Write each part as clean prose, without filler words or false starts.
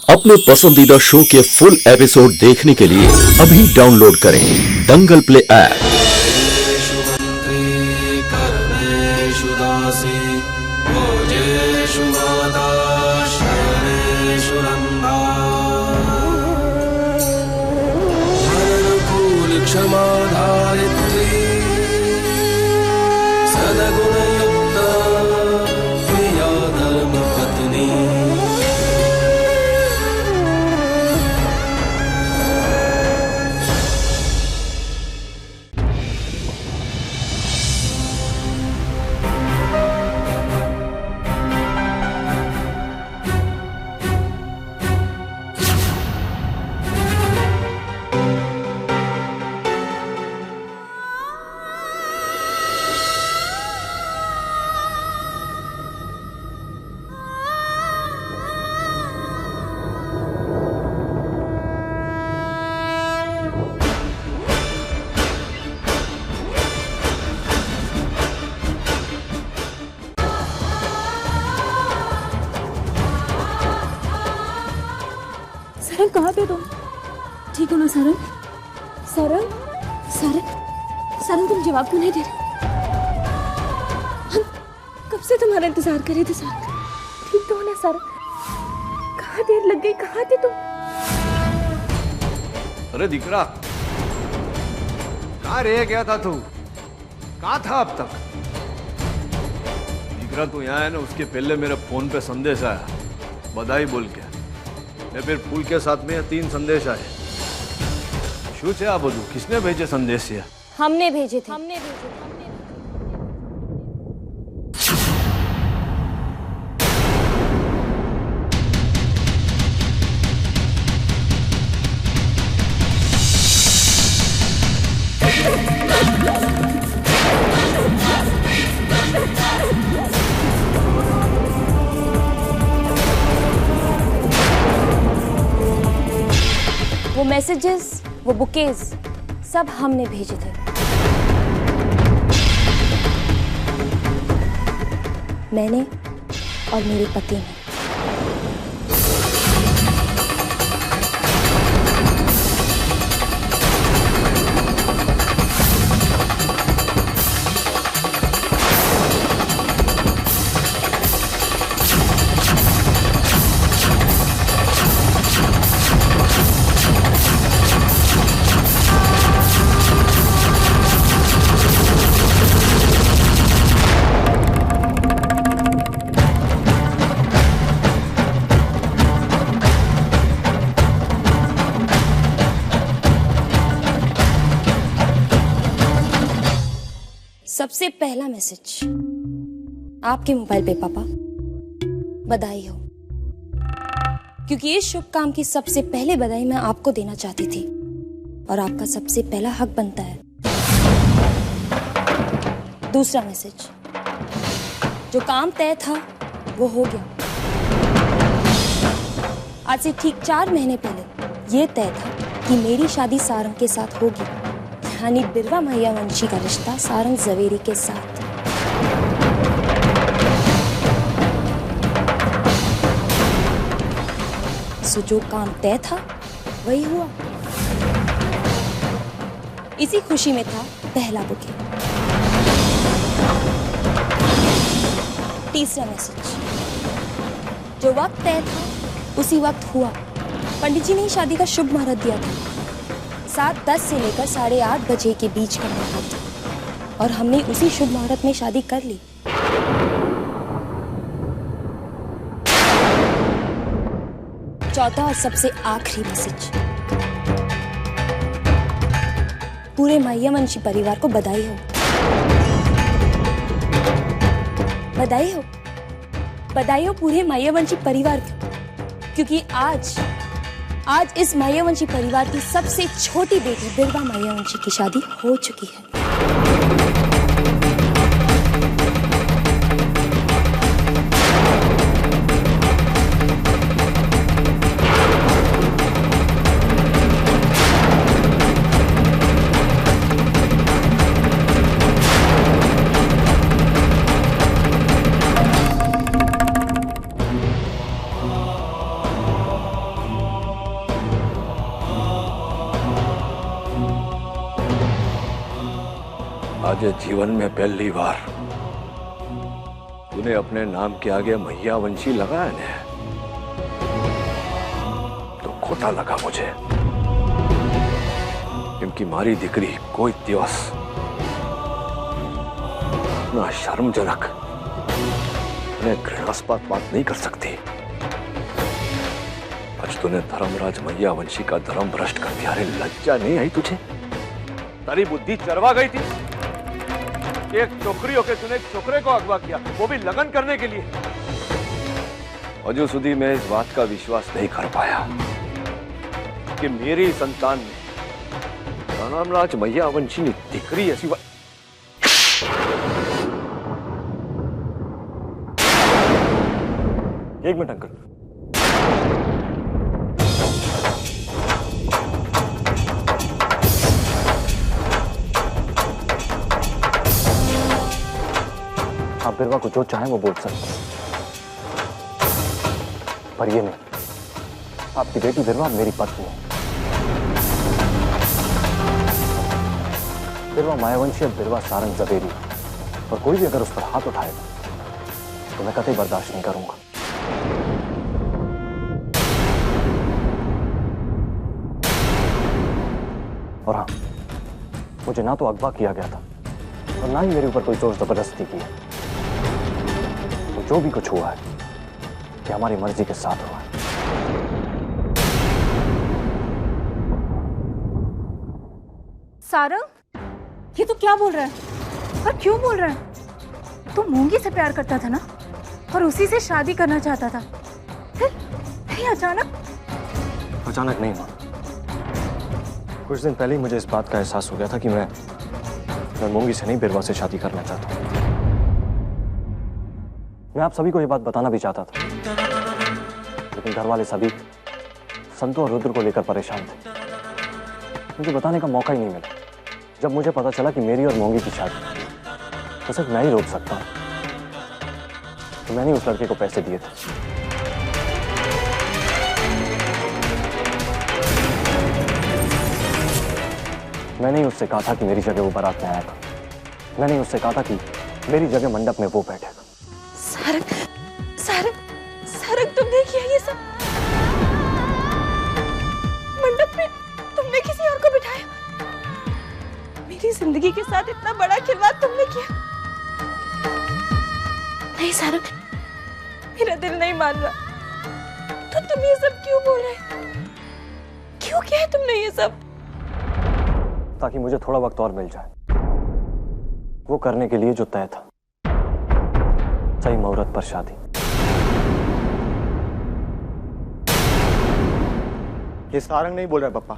अपने पसंदीदा शो के फुल एपिसोड देखने के लिए अभी डाउनलोड करें दंगल प्ले ऐप। क्षमा धारित्री सदगुणयुक्ता प्रिया धर्मपत्नी। सरन कहाँ पे तुम? ठीक हो ना सरन? सरन सरन सरन तुम जवाब क्यों नहीं दे रहे? हम कब से तुम्हारा इंतजार कर रहे थे सरन। ठीक तो हो ना सरन? कहाँ देर लग गई, कहाँ थे तुम? अरे दिकरा, कहाँ रह गया था तू? कहाँ था अब तक? दिकरा तू यहाँ है ना, उसके पहले मेरे फोन पे संदेश आया बधाई बोल के। मैं फिर फूल के साथ में 3 संदेश आए। शू છે આ બધું? किसने भेजे संदेश? ये हमने भेजे थे। वो मैसेजेस, वो बुकेज सब हमने भेजे थे। मैंने और मेरे पति ने। सबसे पहला मैसेज आपके मोबाइल पे पापा, बधाई हो, क्योंकि इस शुभ काम की सबसे पहले बधाई मैं आपको देना चाहती थी और आपका सबसे पहला हक बनता है। दूसरा मैसेज, जो काम तय था वो हो गया। आज से ठीक 4 महीने पहले ये तय था कि मेरी शादी सारंग के साथ होगी, यानी बिरवा मैया वंशी का रिश्ता सारंग जवेरी के साथ। सो जो काम तय था वही हुआ। इसी खुशी में था पहला बुके। तीसरा मैसेज, जो वक्त तय था उसी वक्त हुआ। पंडित जी ने ही शादी का शुभ मुहूर्त दिया था। 7:10 से लेकर 8:30 बजे के बीच का मुहूर्त, और हमने उसी शुभ मुहूर्त में शादी कर ली। चौथा और सबसे आखिरी मैसेज, पूरे मैया वंशी परिवार को बधाई हो। बधाई हो, बधाई हो पूरे मैया वंशी परिवार को, क्योंकि आज इस मायावंशी परिवार की सबसे छोटी बेटी बिरवा मायावंशी की शादी हो चुकी है। आज जीवन में पहली बार तूने अपने नाम के आगे मैया वंशी लगाया ने, तो खोटा लगा मुझे, क्योंकि मारी दिकरी कोई दिवस ना शर्मजनक ने घृणास्पद बात नहीं कर सकती। आज तूने धर्मराज मैया वंशी का धर्म भ्रष्ट कर दिया। अरे लज्जा नहीं आई तुझे? तारी बुद्धि चरवा गई थी। एक छोकरी होकर तूने एक छोकरे को अगवा किया, वो भी लगन करने के लिए। अजू सुधी मैं इस बात का विश्वास नहीं कर पाया कि मेरी संतान ने धर्मराज मैया वंशी ने दिकरी ऐसी एक मिनट अंकल, आप बिरवा को जो चाहे वो बोल सकते हैं, पर ये नहीं, आपकी बेटी बिरवा मेरी पत्नी है। बिरवा मायावंशी और बिरवा सारंग जवेरी, और कोई भी अगर उस पर हाथ उठाएगा तो मैं कतई बर्दाश्त नहीं करूंगा। और हाँ, मुझे ना तो अगवा किया गया था और ना ही मेरे ऊपर कोई जोर जबरदस्ती की है। तो जो भी कुछ हुआ है ये हमारी मर्जी के साथ हुआ है। सारंग, ये तो क्या बोल रहा है और क्यों बोल रहा है? तू मूंगी से प्यार करता था ना, और उसी से शादी करना चाहता था, फिर अचानक नहीं मां, कुछ दिन पहले ही मुझे इस बात का एहसास हो गया था कि मैं मूंगी से नहीं बिरवा से शादी करना चाहता हूं। मैं आप सभी को ये बात बताना भी चाहता था, लेकिन घर वाले सभी संतु और रुद्र को लेकर परेशान थे। मुझे बताने का मौका ही नहीं मिला। जब मुझे पता चला कि मेरी और मूंगी की शादी तो सिर्फ मैं ही रोक सकता हूं, तो मैंने उस लड़के को पैसे दिए थे। मैंने ही उससे कहा था कि मेरी जगह वो बारात में आएगा। मैंने ही उससे कहा था कि मेरी जगह मंडप में वो बैठेगा। सारंग, सारंग, सारंग, तुमने किया ये सब? मंडप में तुमने किसी और को बिठाया? मेरी जिंदगी के साथ इतना बड़ा खिलवाड़ तुमने किया? नहीं सारंग, मेरा दिल नहीं मान रहा। तो तुम ये सब क्यों बोल रहे? क्यों किया है तुमने ये सब? ताकि मुझे थोड़ा वक्त और मिल जाए वो करने के लिए जो तय था, सही मुहूर्त पर शादी। ये सारंग नहीं बोल रहा पप्पा,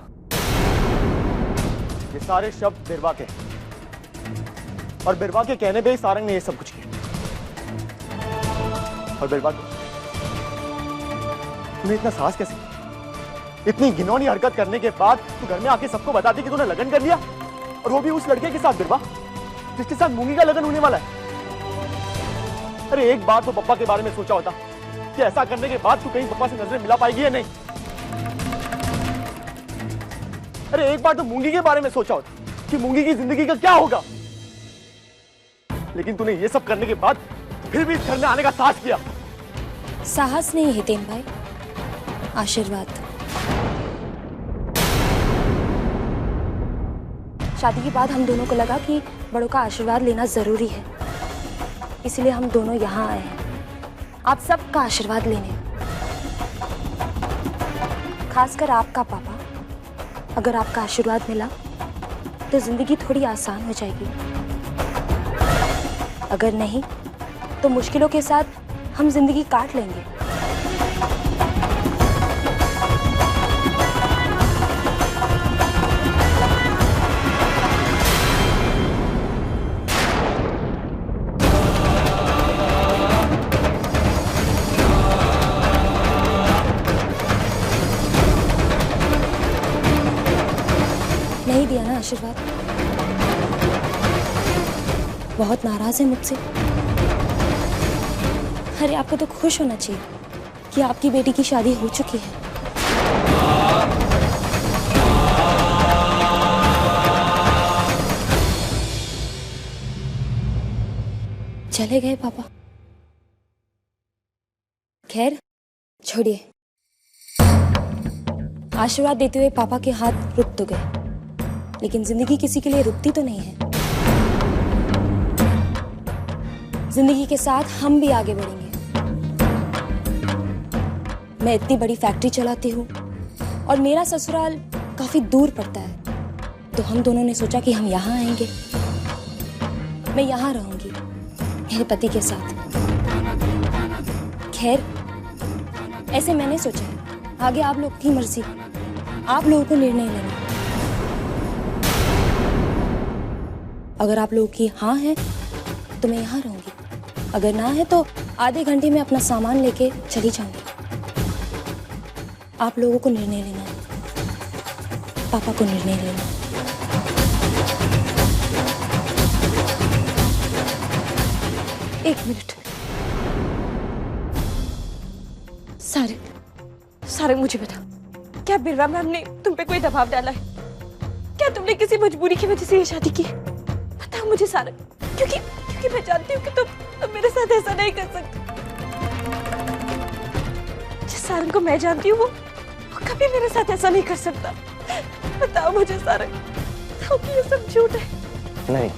ये सारे शब्द बिरवा के, और बिरवा के कहने पे ही सारंग ने ये सब कुछ किया। और बिरवा तूने इतना साहस कैसे, इतनी घिनौनी हरकत करने के बाद तू घर में आके सबको बता दी कि तूने लगन कर लिया, और वो भी उस लड़के के साथ बिरवा जिसके साथ मूंगी का लगन होने वाला है। अरे एक बार तो पप्पा के बारे में सोचा होता कि ऐसा करने के बाद तू कहीं पप्पा से नजरें मिला पाएगी या नहीं। अरे एक बार तो मूंगी के बारे में सोचा होता कि मूंगी की जिंदगी का क्या होगा। लेकिन तूने ये सब करने के बाद फिर भी इस घर में आने का साहस किया। साहस नहीं हितेन भाई, आशीर्वाद। शादी के बाद हम दोनों को लगा कि बड़ों का आशीर्वाद लेना जरूरी है, इसलिए हम दोनों यहाँ आए हैं आप सबका आशीर्वाद लेने। खासकर आपका पापा, अगर आपका आशीर्वाद मिला तो जिंदगी थोड़ी आसान हो जाएगी, अगर नहीं तो मुश्किलों के साथ हम जिंदगी काट लेंगे। नहीं दिया ना आशीर्वाद? बहुत नाराज है मुझसे? अरे आपको तो खुश होना चाहिए कि आपकी बेटी की शादी हो चुकी है। चले गए पापा। खैर छोड़िए, आशीर्वाद देते हुए पापा के हाथ रुक तो गए, लेकिन जिंदगी किसी के लिए रुकती तो नहीं है। जिंदगी के साथ हम भी आगे बढ़ेंगे। मैं इतनी बड़ी फैक्ट्री चलाती हूँ और मेरा ससुराल काफी दूर पड़ता है, तो हम दोनों ने सोचा कि हम यहाँ आएंगे। मैं यहाँ रहूंगी मेरे पति के साथ। खैर ऐसे मैंने सोचा है, आगे आप लोग की मर्जी, आप लोगों को निर्णय लेना। अगर आप लोगों की हाँ है तो मैं यहाँ रहूंगी, अगर ना है तो आधे घंटे में अपना सामान लेके चली जाऊंगी। आप लोगों को निर्णय लेना है, पापा को निर्णय लेना। एक मिनट, सारंग मुझे बता, क्या बिरवा मैम ने तुम पे कोई दबाव डाला है? क्या तुमने किसी मजबूरी की वजह से ये शादी की? बताओ मुझे सारंग, क्योंकि मैं जानती हूँ कि तुम मेरे साथ ऐसा नहीं कर सकते। जिस सारंग को मैं जानती हूँ वो कभी मेरे साथ ऐसा नहीं कर सकता। बताओ मुझे सारंग, बताओ कि ये सब झूठ है। नहीं,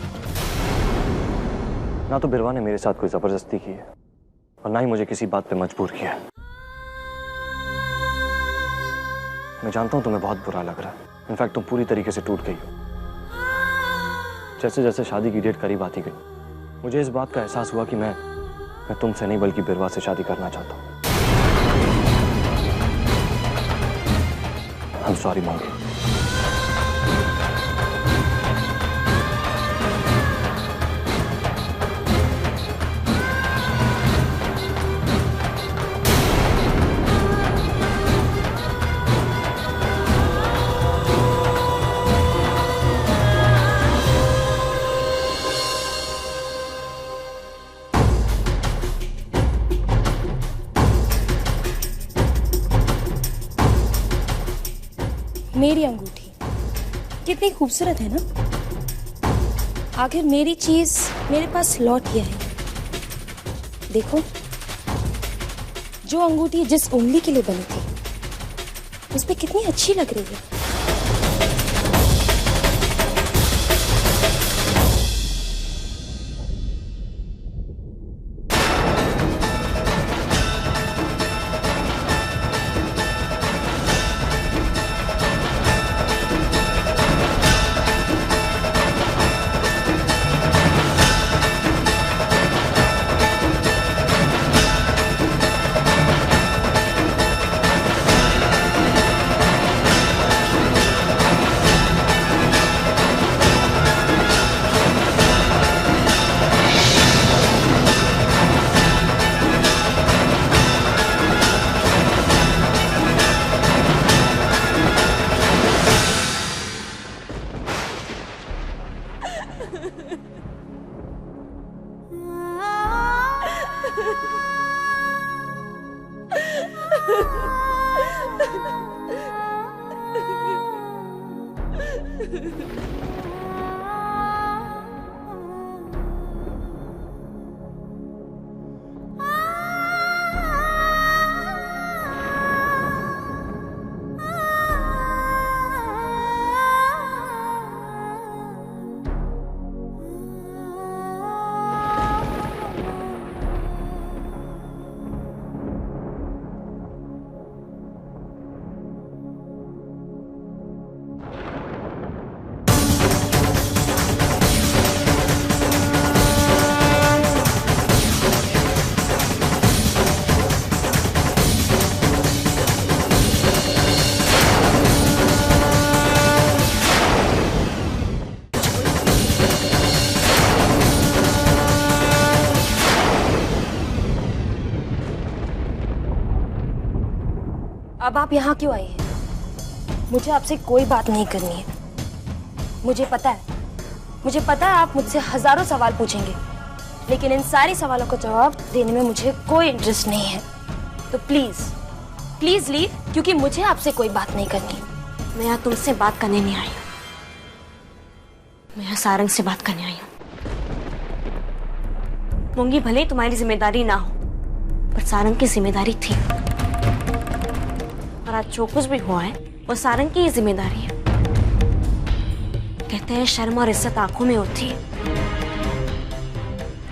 ना तो बिरवा ने मेरे साथ कोई जबरदस्ती की है और ना ही मुझे किसी बात पे मजबूर किया है। मैं जानता हूं तुम्हें बहुत बुरा लग रहा है, इनफैक्ट तुम पूरी तरीके से टूट गई हो। जैसे जैसे शादी की डेट करीब आती गई, मुझे इस बात का एहसास हुआ कि मैं तुमसे नहीं बल्कि बिरवा से शादी करना चाहता हूं। I'm sorry, मोंगी। मेरी अंगूठी कितनी खूबसूरत है ना। आखिर मेरी चीज मेरे पास लौट गया है। देखो, जो अंगूठी जिस उंगली के लिए बनी थी उस पे कितनी अच्छी लग रही है। अब आप यहाँ क्यों आए हैं? मुझे आपसे कोई बात नहीं करनी है। मुझे पता है आप मुझसे हजारों सवाल पूछेंगे, लेकिन इन सारे सवालों का जवाब देने में मुझे कोई इंटरेस्ट नहीं है। तो प्लीज लीव, क्योंकि मुझे आपसे कोई बात नहीं करनी। मैं यहाँ तुमसे बात करने नहीं आई हूँ, मैं यहाँ सारंग से बात करने आई हूँ। मूंगी भले ही तुम्हारी जिम्मेदारी ना हो, पर सारंग की जिम्मेदारी थी। और आज जो कुछ भी हुआ है वो सारंग की ही जिम्मेदारी है। कहते हैं शर्म और इज्जत आंखों में होती है।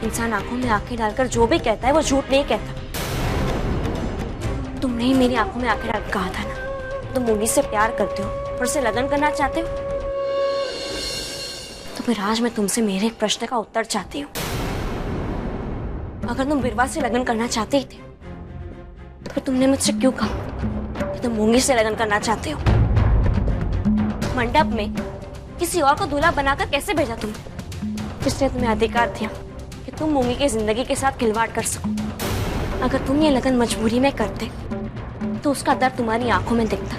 इंसान आंखों में आंखें डालकर जो भी कहता है वो झूठ नहीं कहता। तुमने ही मेरी आंखों में आंखें डाल कहा था ना, तुम मूंगी से प्यार करते हो और उससे लगन करना चाहते हो। तो फिर आज मैं तुमसे मेरे एक प्रश्न का उत्तर चाहती हूँ। अगर तुम बिरवा से लगन करना चाहते ही थे तो फिर तुमने मुझसे क्यों कहा कि तुम मूंगी से लगन करना चाहते हो? मंडप में किसी और को दूल्हा बनाकर कैसे भेजा तुमने, जिसने तुम्हें अधिकार दिया कि तुम मूंगी की जिंदगी के साथ खिलवाड़ कर सको? अगर तुम ये लगन मजबूरी में करते तो उसका दर्द तुम्हारी आंखों में दिखता,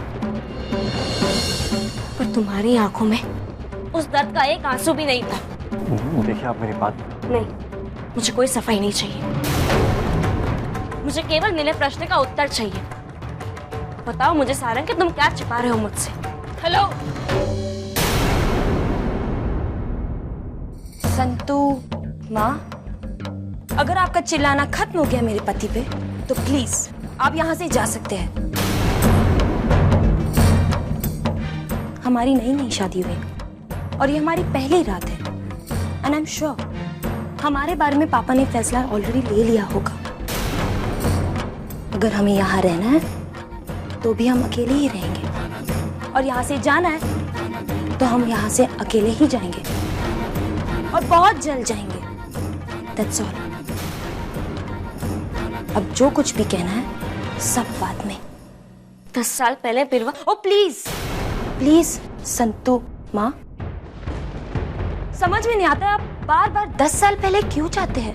पर तुम्हारी आंखों में उस दर्द का एक आंसू भी नहीं था। देखिए आप मेरी बात। नहीं, मुझे कोई सफाई नहीं चाहिए। मुझे केवल मेरे प्रश्न का उत्तर चाहिए। बताओ मुझे सारंग कि तुम क्या छिपा रहे हो मुझसे? हेलो संतु माँ, अगर आपका चिल्लाना खत्म हो गया मेरे पति पे तो प्लीज आप यहाँ से जा सकते हैं। हमारी नई नई शादी हुई और ये हमारी पहली रात है एंड आई एम श्योर हमारे बारे में पापा ने फैसला ऑलरेडी ले लिया होगा। अगर हमें यहाँ रहना है तो भी हम अकेले ही रहेंगे और यहाँ से जाना है तो हम यहाँ से अकेले ही जाएंगे और बहुत जल्द जाएंगे। That's all. अब जो कुछ भी कहना है सब बाद में। 10 साल पहले बिरवा। ओ प्लीज प्लीज संतु माँ, समझ में नहीं आता आप बार बार 10 साल पहले क्यों चाहते हैं?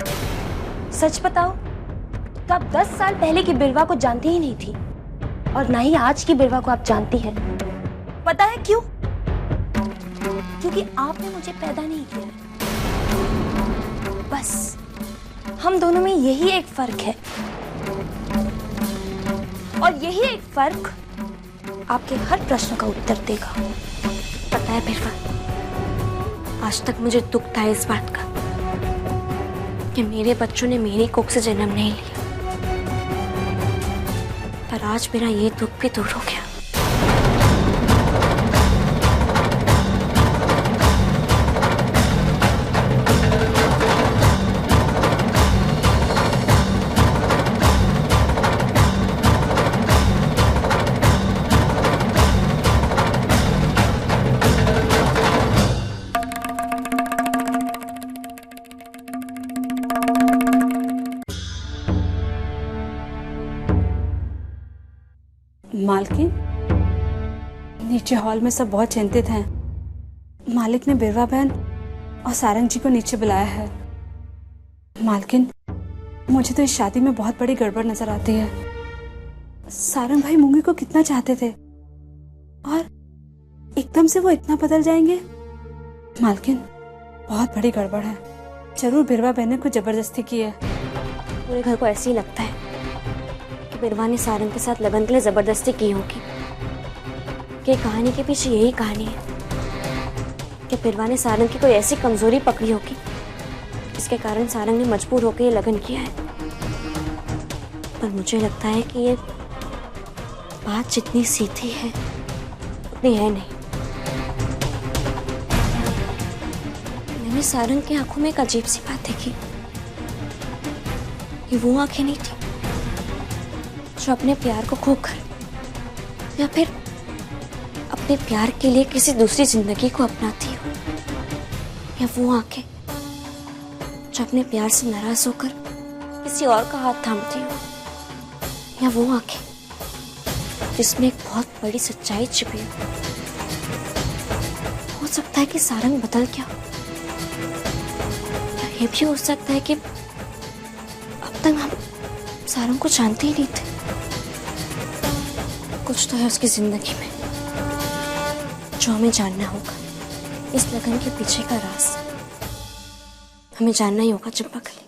सच बताओ, तब 10 साल पहले की बिरवा को जानती ही नहीं थी और ना ही आज की बिरवा को आप जानती हैं। पता है क्यों? क्योंकि आपने मुझे पैदा नहीं किया। बस हम दोनों में यही एक फर्क है और यही एक फर्क आपके हर प्रश्न का उत्तर देगा। पता है बिरवा, आज तक मुझे दुख था इस बात का कि मेरे बच्चों ने मेरी कोख से जन्म नहीं लिया, पर आज मेरा ये दुख भी दूर हो गया। मालकिन, नीचे हॉल में सब बहुत चिंतित हैं। मालिक ने बिरवा बहन और सारंग जी को नीचे बुलाया है। मालकिन, मुझे तो इस शादी में बहुत बड़ी गड़बड़ नजर आती है। सारंग भाई मूंगी को कितना चाहते थे और एकदम से वो इतना बदल जाएंगे। मालकिन, बहुत बड़ी गड़बड़ है। जरूर बिरवा बहन ने कुछ जबरदस्ती की है। पूरे घर को ऐसे ही लगता है कि बिरवा ने सारंग के साथ लगन के लिए जबरदस्ती की होगी। कि कहानी के पीछे यही कहानी है कि बिरवा ने सारंग की कोई ऐसी कमजोरी पकड़ी होगी जिसके कारण सारंग ने मजबूर होकर ये लगन किया है। पर मुझे लगता है कि ये बात जितनी सीधी है उतनी है नहीं। मैंने सारंग की आंखों में एक अजीब सी बात देखी। ये वो आंखें नहीं थी जो अपने प्यार को खोकर या फिर अपने प्यार के लिए किसी दूसरी जिंदगी को अपनाती हो, या वो आंखें जो अपने प्यार से नाराज होकर किसी और का हाथ थामती हो, या वो आंखें जिसमें एक बहुत बड़ी सच्चाई छिपी हो। हो सकता है कि सारंग बदल गया, या ये भी हो सकता है कि अब तक हम सारंग को जानते ही नहीं थे। कुछ तो है उसकी जिंदगी में जो हमें जानना होगा। इस लगन के पीछे का राज हमें जानना ही होगा चंपाकली।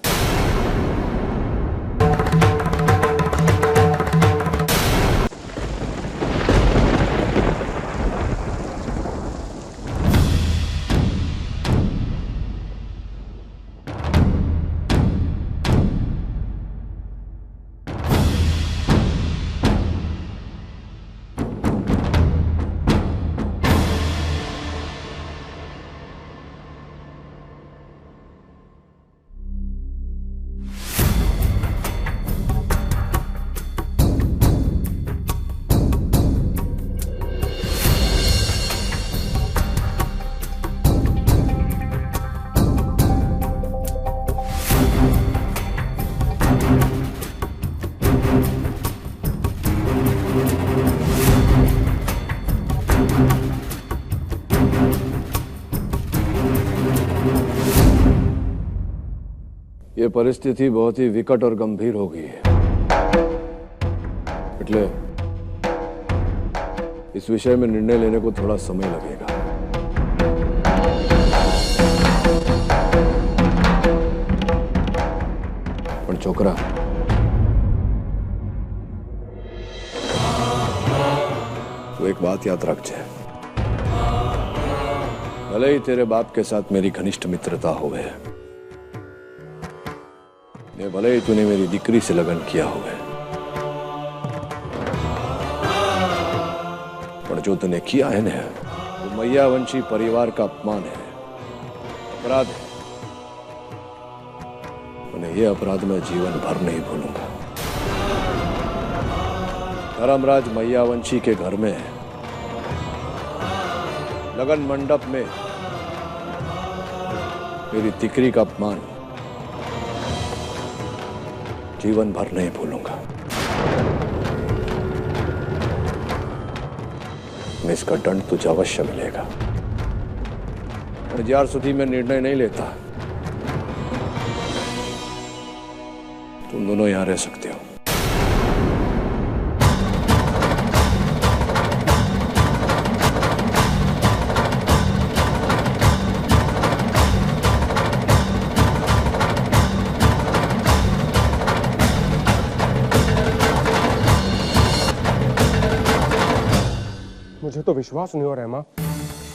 ये परिस्थिति बहुत ही विकट और गंभीर हो गई है, એટલે इस विषय में निर्णय लेने को थोड़ा समय लगेगा। पर छोकरा, तो एक बात याद रख जाए, भले ही तेरे बाप के साथ मेरी घनिष्ठ मित्रता होवे, ने भले ही तूने मेरी दीकरी से लगन किया होवे, पर जो तूने किया है ना, वो मैयावंशी परिवार का अपमान है, अपराध है। उन्हें ये अपराध मैं जीवन भर नहीं भूलूंगा। धर्मराज मैयावंशी के घर में लगन मंडप में मेरी दीकरी का अपमान जीवन भर नहीं भूलूंगा। मैं इसका दंड तुझे अवश्य मिलेगा। और ज्यार सुधी में निर्णय नहीं लेता, तुम दोनों यहां रह सकते हो। मुझे तो विश्वास नहीं हो रहा है माँ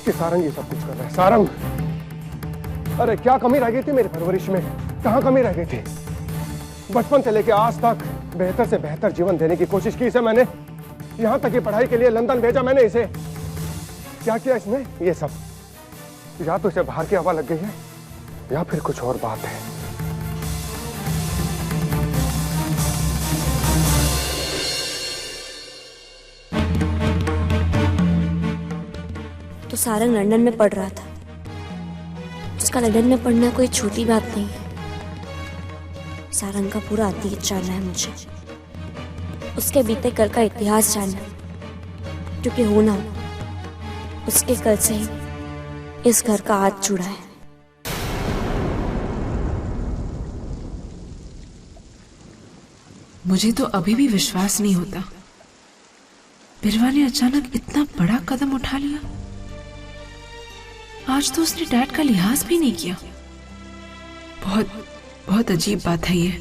कि सारंग ये सब कुछ कर रहा है। सारंग, अरे क्या कमी रह गई थी मेरी परवरिश में? कहाँ कमी रह गई थी? बचपन से लेके आज तक बेहतर से बेहतर जीवन देने की कोशिश की इसे मैंने। यहाँ तक की पढ़ाई के लिए लंदन भेजा मैंने इसे। क्या किया इसने? ये सब या तो इसे बाहर की हवा लग गई है या फिर कुछ और बात है। तो सारंग लंदन में पढ़ रहा था। उसका लंदन में पढ़ना कोई छोटी बात नहीं है। सारंग का पूरा अतीत जानना है मुझे, उसके बीते कल का इतिहास जानना, क्योंकि होना उसके कल से ही इस घर का हाथ जुड़ा है। मुझे तो अभी भी विश्वास नहीं होता, बिरवा ने अचानक इतना बड़ा कदम उठा लिया। आज तो उसने डैड का लिहाज भी नहीं किया। बहुत बहुत अजीब बात है ये।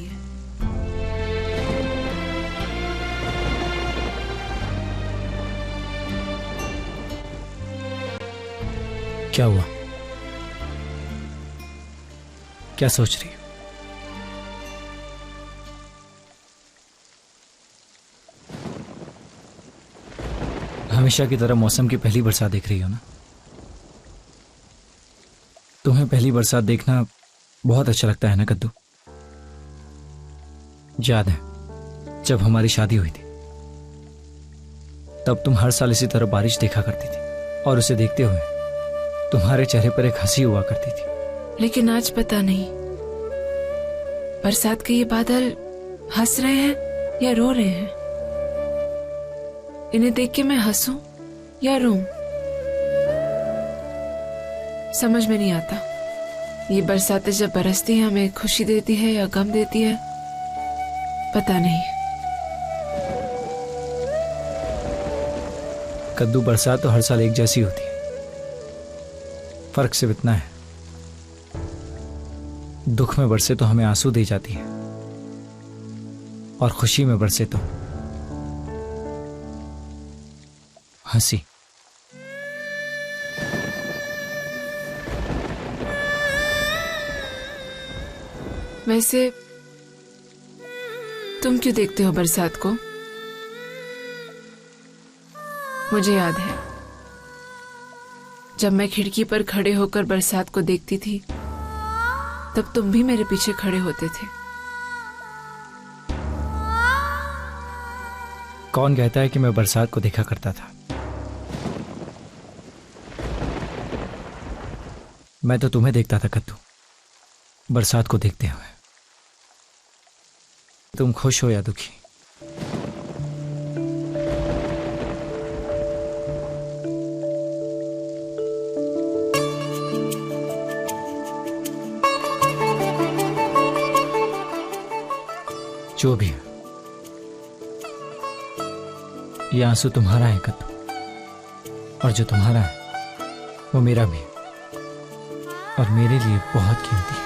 क्या हुआ? क्या सोच रही हो? हमेशा की तरह मौसम की पहली बरसात देख रही हो ना? तुम्हें पहली बरसात देखना बहुत अच्छा लगता है ना कद्दू? याद है जब हमारी शादी हुई थी, तब तुम हर साल इसी तरह बारिश देखा करती थी और उसे देखते हुए तुम्हारे चेहरे पर एक हंसी हुआ करती थी। लेकिन आज पता नहीं बरसात के ये बादल हंस रहे हैं या रो रहे हैं। इन्हें देख के मैं हंसूं या रोऊं, समझ में नहीं आता। ये बरसातें जब बरसती हैं हमें खुशी देती है या गम देती है, पता नहीं। कद्दू, बरसात तो हर साल एक जैसी होती है, फर्क सिर्फ इतना है, दुख में बरसे तो हमें आंसू दे जाती है और खुशी में बरसे तो हंसी। वैसे तुम क्यों देखते हो बरसात को? मुझे याद है जब मैं खिड़की पर खड़े होकर बरसात को देखती थी, तब तुम भी मेरे पीछे खड़े होते थे। कौन कहता है कि मैं बरसात को देखा करता था? मैं तो तुम्हें देखता था कद्दू, बरसात को देखते हुए। तुम खुश हो या दुखी, जो भी है, ये आंसू तुम्हारा है कद्दू, और जो तुम्हारा है वो मेरा भी है, और मेरे लिए बहुत कीमती है।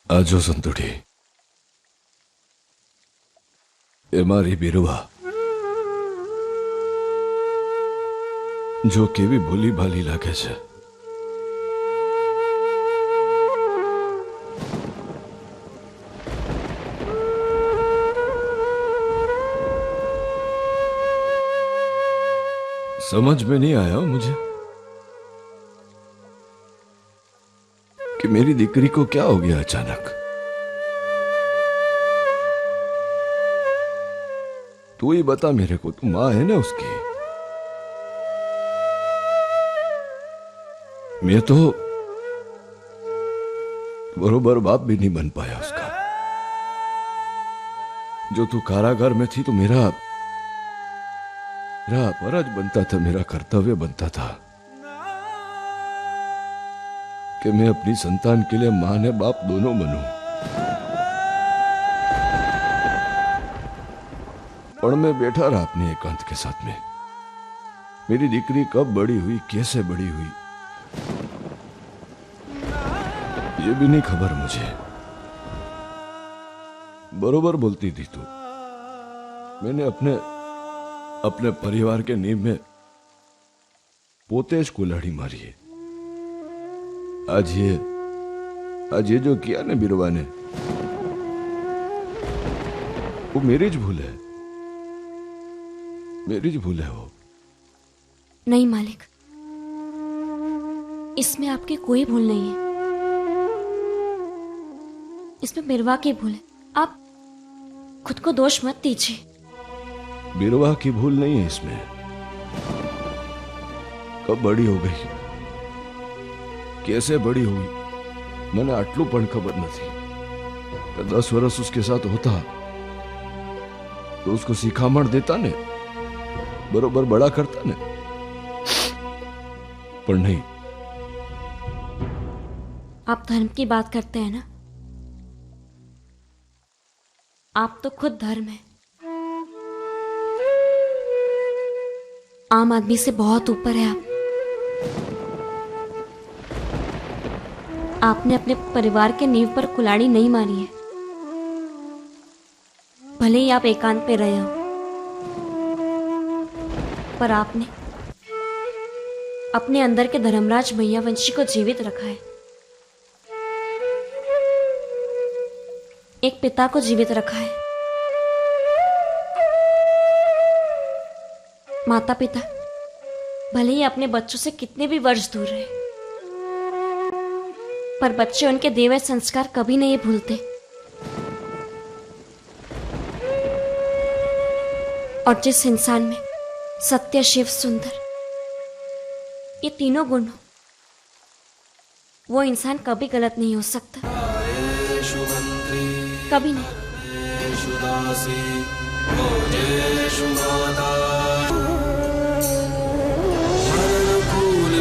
आजो संतोड़ी, એ મારી બીરવા જો કેવી ભૂલી ભાલી લાગે છે. समझ में नहीं आया मुझे कि मेरी दीकरी को क्या हो गया अचानक. तू ही बता मेरे को, तू मां है ना उसकी. मैं तो बरोबर बाप भी नहीं बन पाया उसका. जो तू कारागार में थी तो मेरा फर्ज बनता था, मेरा कर्तव्य बनता था कि मैं अपनी संतान के लिए मां ने बाप दोनों बनूं. और मैं बैठा रहा अपने एकांत के साथ में. मेरी दीकरी कब बड़ी हुई, कैसे बड़ी हुई, ये भी नहीं खबर मुझे. बरोबर बोलती थी तू. मैंने अपने परिवार के नींव में पोते ज कुल्हाड़ी मारी है. आज ये जो किया ना बीरवा ने, वो मेरी ज भूल है. मेरी ज भूल है वो. नहीं मालिक, इसमें आपकी कोई भूल नहीं है. इसमें बिरवा की भूल है. आप खुद को दोष मत दीजिए. बिरवा की भूल नहीं है इसमें. कब बड़ी हो गई, कैसे बड़ी हुई, मैंने आटलू पण खबर नहीं. 10 वर्ष उसके साथ होता तो उसको सिखामण देता ने, बरोबर बड़ा करता ने. पर नहीं. आप धर्म की बात करते हैं ना, आप तो खुद धर्म है. आम आदमी से बहुत ऊपर है आप. आपने अपने परिवार के नींव पर कुल्हाड़ी नहीं मारी है. भले ही आप एकांत पे रहे हो, पर आपने अपने अंदर के धर्मराज मैयावंशी को जीवित रखा है. एक पिता को जीवित रखा है. माता पिता भले ही अपने बच्चों से कितने भी वर्ष दूर रहे, पर बच्चे उनके दिए हुए संस्कार कभी नहीं भूलते. और जिस इंसान में सत्य, शिव, सुंदर ये तीनों गुण हो, वो इंसान कभी गलत नहीं हो सकता. कभी नहीं.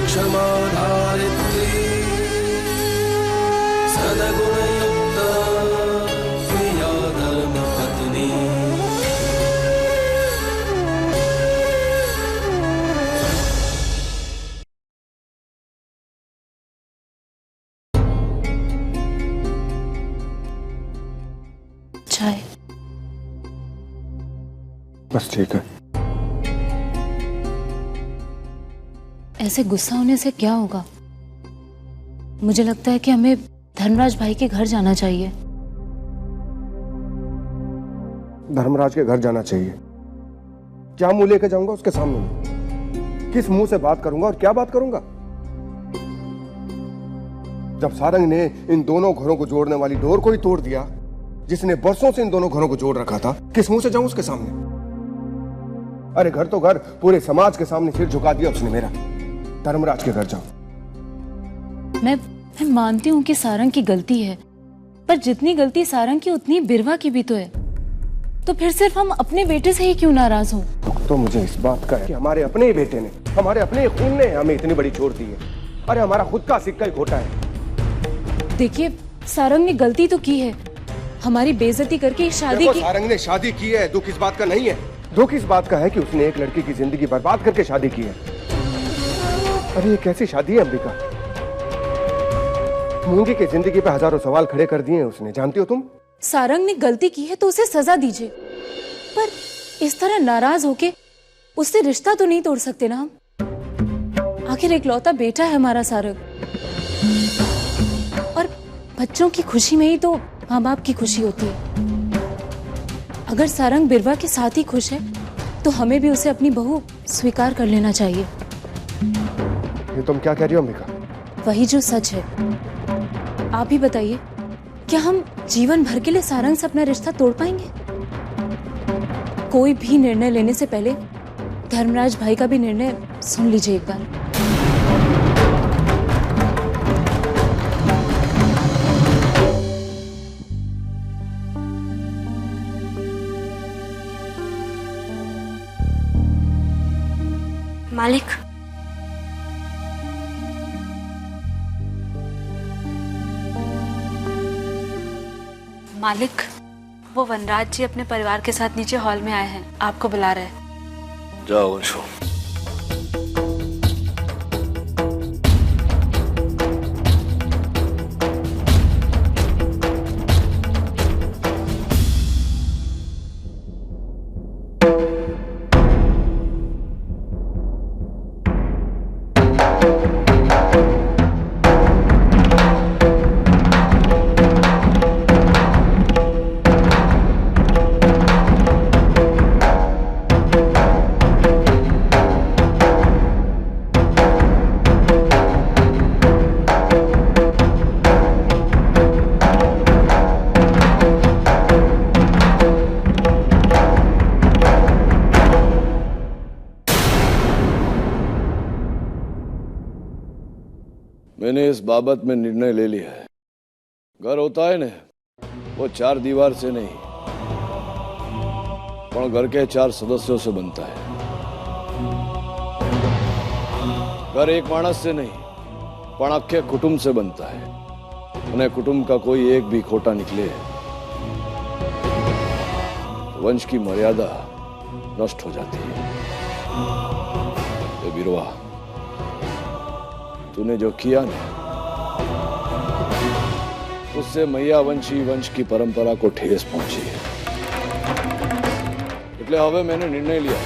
क्षमा धारित्री सदगुणयुक्त प्रिया धर्म पत्नी. चाय बस ठीक है. ऐसे गुस्सा होने से क्या होगा? मुझे लगता है कि हमें धर्मराज भाई के घर जाना चाहिए. धर्मराज के घर जाना चाहिए। क्या मुंह लेके जाऊंगा उसके सामने? किस मुंह से बात करूंगा और क्या बात करूंगा? जब सारंग ने इन दोनों घरों को जोड़ने वाली डोर को ही तोड़ दिया, जिसने बरसों से इन दोनों घरों को जोड़ रखा था, किस मुंह से जाऊं उसके सामने? अरे घर तो घर, पूरे समाज के सामने सिर झुका दिया उसने मेरा। धर्मराज के घर जाऊं। मैं मानती हूँ कि सारंग की गलती है, पर जितनी गलती सारंग की उतनी बिरवा की भी तो है। तो फिर सिर्फ हम अपने बेटे से ही क्यों नाराज हो? तो मुझे इस बात का है कि हमारे अपने ही बेटे ने, हमारे अपने ही खून ने हमें इतनी बड़ी चोट दी है। अरे हमारा खुद का सिक्का ही खोटा है। देखिए, सारंग ने गलती तो की है, हमारी बेइज्जती करके शादी की। सारंग ने शादी की है, दुख इस बात का नहीं है। दुख इस बात का है कि उसने एक लड़की की जिंदगी बर्बाद करके शादी की है। अरे ये कैसी शादी है अंबिका? मूंगी की जिंदगी पे हजारों सवाल खड़े कर दिए उसने, जानती हो तुम? सारंग ने गलती की है तो उसे सजा दीजिए, पर इस तरह नाराज होके उससे रिश्ता तो नहीं तोड़ सकते ना हम। आखिर इकलौता बेटा है हमारा सारंग, और बच्चों की खुशी में ही तो माँ बाप की खुशी होती है। अगर सारंग बिरवा के साथ ही खुश है तो हमें भी उसे अपनी बहू स्वीकार कर लेना चाहिए। ये तुम क्या कह रही हो अंबिका? वही जो सच है। आप ही बताइए, क्या हम जीवन भर के लिए सारंग से अपना रिश्ता तोड़ पाएंगे? कोई भी निर्णय लेने से पहले धर्मराज भाई का भी निर्णय सुन लीजिए एक बार। मालिक, मालिक, वो वनराज जी अपने परिवार के साथ नीचे हॉल में आए हैं, आपको बुला रहे हैं। जाओ वंशु। मैंने इस बाबत में निर्णय ले लिया है। घर होता है ना, वो चार दीवार से नहीं, पर घर के चार सदस्यों से बनता है। घर एक मानस से नहीं, पण आखे कुटुंब से बनता है। उन्हें कुटुंब का कोई एक भी खोटा निकले तो वंश की मर्यादा नष्ट हो जाती है। ये बिरवा, तूने जो किया ना, उससे मैया वंशी वंश की परंपरा को ठेस पहुंची है। इसलिए हवे मैंने निर्णय लिया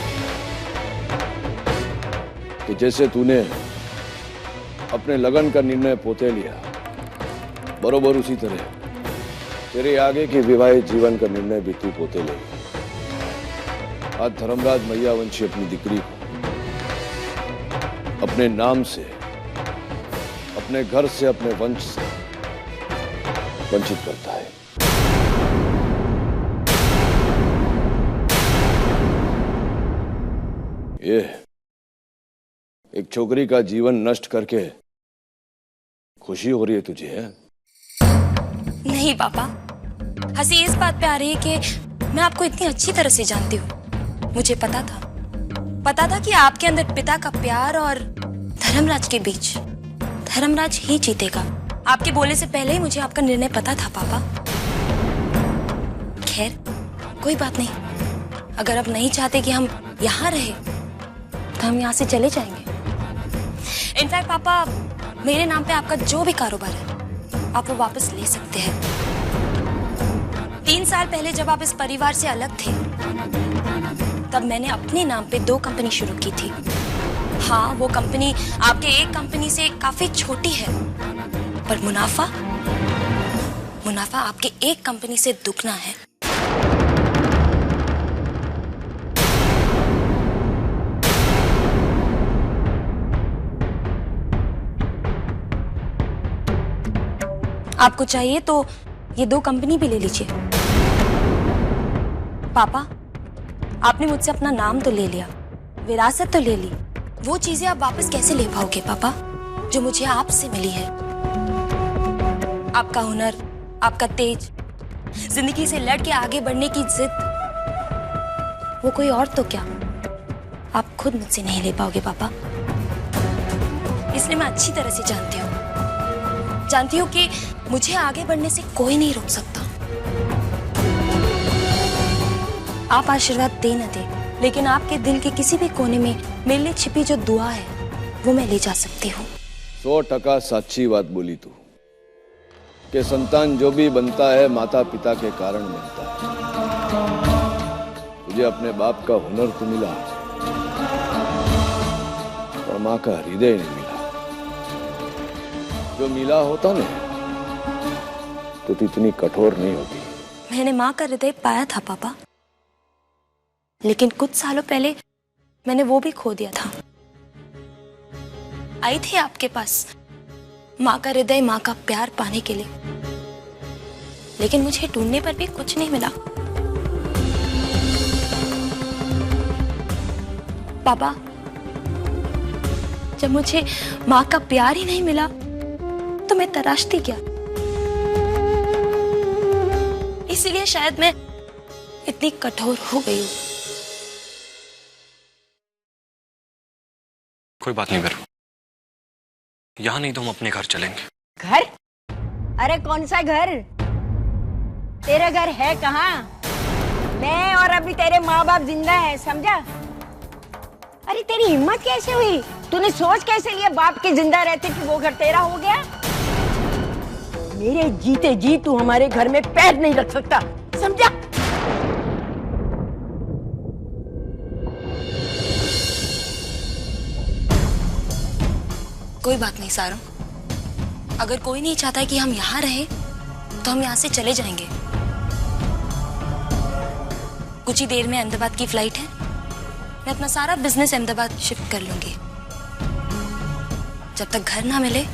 कि जैसे तूने अपने लगन का निर्णय पोते लिया, बरोबर उसी तरह तेरे आगे के विवाहित जीवन का निर्णय भी तू पोते ले। आज धर्मराज मैया वंशी अपनी दिकरी को अपने नाम से, अपने घर से, अपने वंश से वंचित करता है। ये एक छोकरी का जीवन नष्ट करके खुशी हो रही है तुझे, है? नहीं पापा, हंसी इस बात पे आ रही है कि मैं आपको इतनी अच्छी तरह से जानती हूँ। मुझे पता था कि आपके अंदर पिता का प्यार और धर्मराज के बीच धर्मराज ही जीतेगा। आपके बोले से पहले ही मुझे आपका निर्णय पता था पापा। खैर कोई बात नहीं, अगर आप नहीं चाहते कि हम यहाँ रहे तो हम यहाँ से चले जाएंगे। इनफैक्ट पापा, मेरे नाम पे आपका जो भी कारोबार है आप वो वापस ले सकते हैं। 3 साल पहले जब आप इस परिवार से अलग थे, तब मैंने अपने नाम पे 2 कंपनी शुरू की थी। हाँ, वो कंपनी आपके एक कंपनी से काफी छोटी है, पर मुनाफा आपके एक कंपनी से दुगना है। आपको चाहिए तो ये 2 कंपनी भी ले लीजिए। पापा, आपने मुझसे अपना नाम तो ले लिया, विरासत तो ले ली, वो चीजें आप वापस कैसे ले पाओगे पापा, जो मुझे आपसे मिली है? आपका हुनर, आपका तेज, जिंदगी से लड़ के आगे बढ़ने की जिद, वो कोई और तो क्या, आप खुद मुझसे नहीं ले पाओगे पापा। इसलिए मैं अच्छी तरह से जानती हूँ कि मुझे आगे बढ़ने से कोई नहीं रोक सकता। आप आशीर्वाद दे न दे, लेकिन आपके दिल के किसी भी कोने में मेरे लिए छिपी जो दुआ है वो मैं ले जा सकती हूँ। 100% सच्ची बात बोली तू कि संतान जो भी बनता है माता पिता के कारण बनता है। तुझे अपने बाप का हुनर तो मिला पर माँ का हृदय नहीं मिला। जो मिला होता ना तो तू इतनी कठोर नहीं होती। मैंने माँ का हृदय पाया था पापा, लेकिन कुछ सालों पहले मैंने वो भी खो दिया था। आई थी आपके पास माँ का हृदय, माँ का प्यार पाने के लिए, लेकिन मुझे ढूंढने पर भी कुछ नहीं मिला। पापा, जब मुझे माँ का प्यार ही नहीं मिला तो मैं तराशती क्या? इसीलिए शायद मैं इतनी कठोर हो गई हूँ। कोई बात नहीं करो, यहाँ नहीं तो हम अपने घर चलेंगे। घर? अरे कौन सा घर? तेरा घर है कहाँ? मैं और अभी तेरे माँ बाप जिंदा है, समझा? अरे तेरी हिम्मत कैसे हुई? तूने सोच कैसे लिया बाप के जिंदा रहते कि वो घर तेरा हो गया? मेरे जीते जी तू हमारे घर में पैर नहीं रख सकता, समझा? कोई बात नहीं सारों, अगर कोई नहीं चाहता कि हम यहाँ रहे तो हम यहाँ से चले जाएंगे। कुछ ही देर में अहमदाबाद की फ्लाइट है, मैं अपना सारा बिजनेस अहमदाबाद शिफ्ट कर लूंगी। जब तक घर ना मिले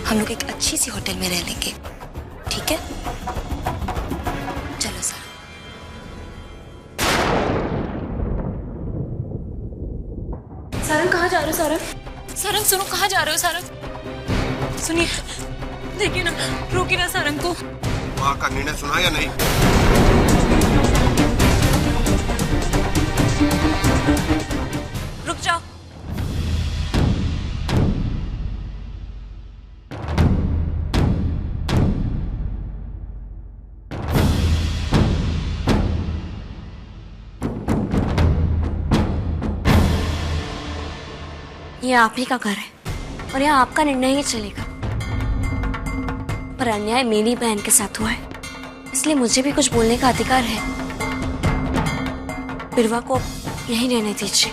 हम लोग एक अच्छी सी होटल में रह लेंगे, ठीक है? चलो सर। सारंग कहाँ जा रहे हो? सारंग, सारंग सुनो, कहाँ जा रहे हो सारंग? सुनिए, देखिए ना, रोकिए ना सारंग को। माँ का निर्णय सुना या नहीं? रुक जाओ। ये आप ही का घर है और यहाँ आपका निर्णय ही चलेगा, पर अन्याय मेरी बहन के साथ हुआ है, इसलिए मुझे भी कुछ बोलने का अधिकार है। बिरवा को यहीं रहने दीजिए।